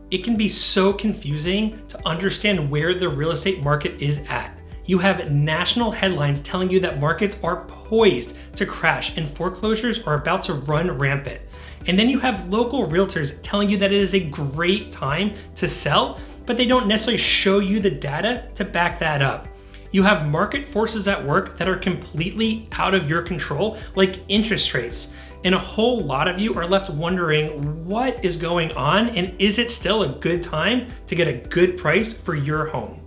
It can be so confusing to understand where the real estate market is at. You have national headlines telling you that markets are poised to crash and foreclosures are about to run rampant. And then you have local realtors telling you that it is a great time to sell, but they don't necessarily show you the data to back that up. You have market forces at work that are completely out of your control, like interest rates. And a whole lot of you are left wondering what is going on and is it still a good time to get a good price for your home?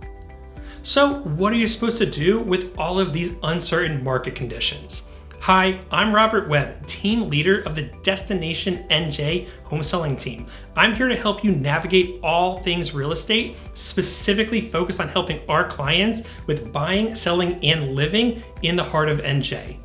So what are you supposed to do with all of these uncertain market conditions? Hi, I'm Robert Webb, team leader of the Destination NJ Home Selling Team. I'm here to help you navigate all things real estate, specifically focused on helping our clients with buying, selling, and living in the heart of NJ.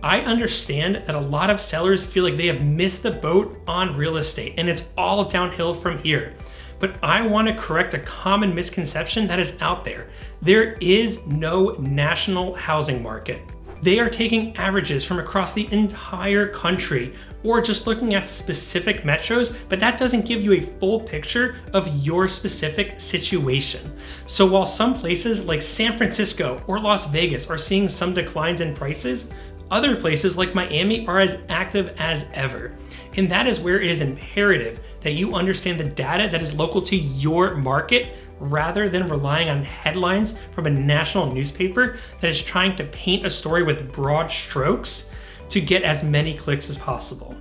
I understand that a lot of sellers feel like they have missed the boat on real estate and it's all downhill from here. But I want to correct a common misconception that is out there. There is no national housing market. They are taking averages from across the entire country or just looking at specific metros, but that doesn't give you a full picture of your specific situation. So while some places like San Francisco or Las Vegas are seeing some declines in prices, other places like Miami are as active as ever. And that is where it is imperative that you understand the data that is local to your market rather than relying on headlines from a national newspaper that is trying to paint a story with broad strokes to get as many clicks as possible.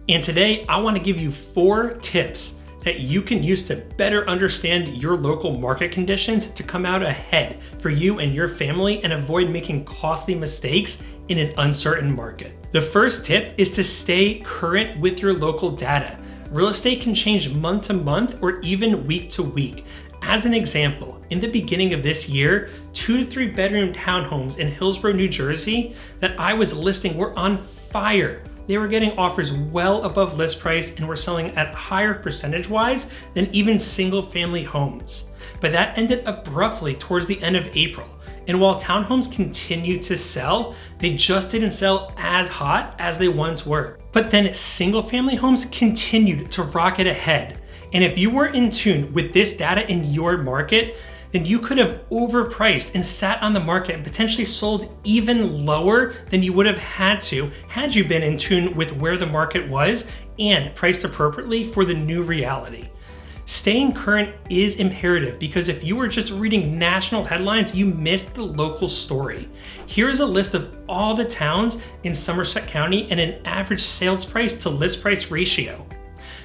And today, I want to give you 4 tips that you can use to better understand your local market conditions to come out ahead for you and your family and avoid making costly mistakes in an uncertain market. The first tip is to stay current with your local data. Real estate can change month to month or even week to week. As an example, in the beginning of this year, 2 to 3 bedroom townhomes in Hillsborough, New Jersey that I was listing were on fire. They were getting offers well above list price and were selling at higher percentage-wise than even single-family homes. But that ended abruptly towards the end of April. And while townhomes continued to sell, they just didn't sell as hot as they once were. But then single-family homes continued to rocket ahead. And if you were in tune with this data in your market, then you could have overpriced and sat on the market and potentially sold even lower than you would have had you been in tune with where the market was and priced appropriately for the new reality. Staying current is imperative because if you were just reading national headlines, you missed the local story. Here's a list of all the towns in Somerset County and an average sales price to list price ratio.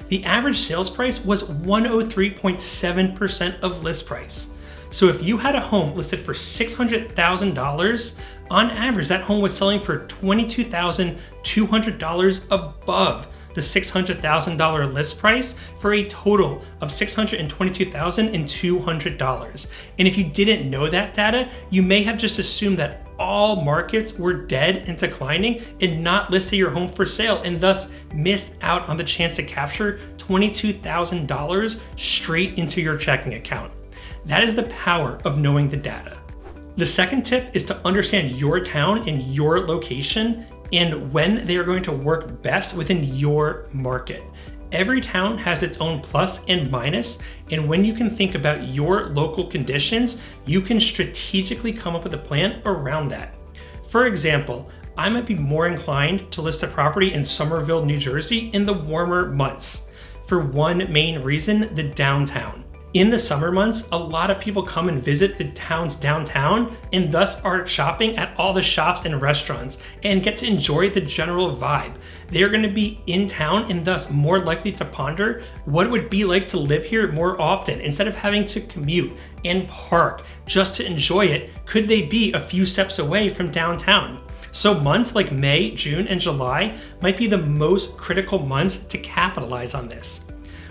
The average sales price was 103.7% of list price. So if you had a home listed for $600,000, on average, that home was selling for $22,200 above the $600,000 list price for a total of $622,200. And if you didn't know that data, you may have just assumed that all markets were dead and declining and not listed your home for sale and thus missed out on the chance to capture $22,000 straight into your checking account. That is the power of knowing the data. The second tip is to understand your town and your location and when they are going to work best within your market. Every town has its own plus and minus, and when you can think about your local conditions, you can strategically come up with a plan around that. For example, I might be more inclined to list a property in Somerville, New Jersey in the warmer months. For one main reason, the downtown. In the summer months, a lot of people come and visit the town's downtown and thus are shopping at all the shops and restaurants and get to enjoy the general vibe. They're going to be in town and thus more likely to ponder what it would be like to live here more often instead of having to commute and park just to enjoy it. Could they be a few steps away from downtown? So months like May, June, and July might be the most critical months to capitalize on this.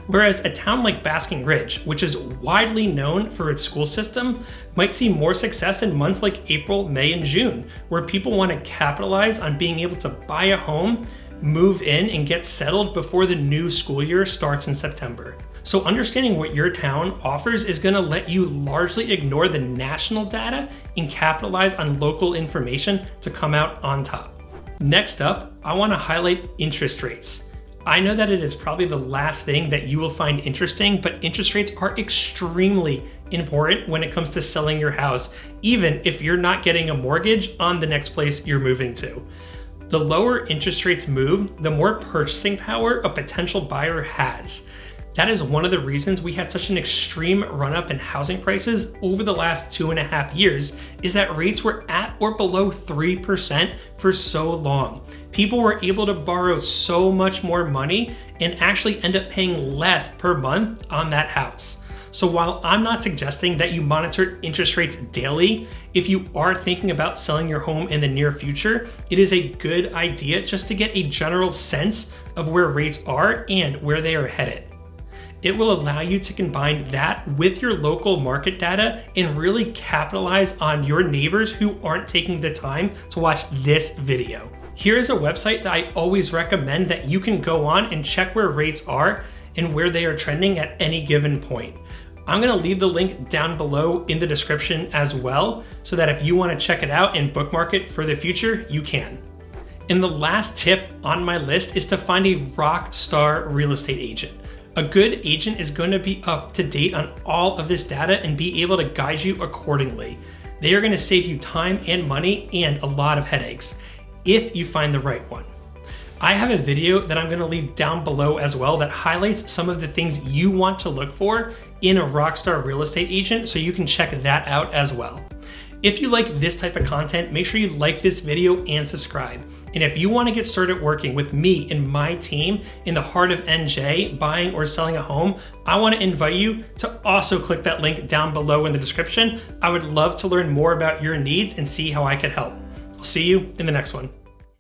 Whereas a town like Basking Ridge, which is widely known for its school system, might see more success in months like April, May, and June, where people want to capitalize on being able to buy a home, move in, and get settled before the new school year starts in September. So understanding what your town offers is going to let you largely ignore the national data and capitalize on local information to come out on top. Next up, I want to highlight interest rates. I know that it is probably the last thing that you will find interesting, but interest rates are extremely important when it comes to selling your house, even if you're not getting a mortgage on the next place you're moving to. The lower interest rates move, the more purchasing power a potential buyer has. That is one of the reasons we had such an extreme run up in housing prices over the last 2.5 years, is that rates were at or below 3% for so long. People were able to borrow so much more money and actually end up paying less per month on that house. So while I'm not suggesting that you monitor interest rates daily, if you are thinking about selling your home in the near future, it is a good idea just to get a general sense of where rates are and where they are headed. It will allow you to combine that with your local market data and really capitalize on your neighbors who aren't taking the time to watch this video. Here is a website that I always recommend that you can go on and check where rates are and where they are trending at any given point. I'm gonna leave the link down below in the description as well, so that if you wanna check it out and bookmark it for the future, you can. And the last tip on my list is to find a rock star real estate agent. A good agent is going to be up to date on all of this data and be able to guide you accordingly. They are going to save you time and money and a lot of headaches if you find the right one. I have a video that I'm going to leave down below as well that highlights some of the things you want to look for in a rockstar real estate agent, so you can check that out as well. If you like this type of content, make sure you like this video and subscribe. And if you want to get started working with me and my team in the heart of NJ, buying or selling a home, I want to invite you to also click that link down below in the description. I would love to learn more about your needs and see how I could help. I'll see you in the next one.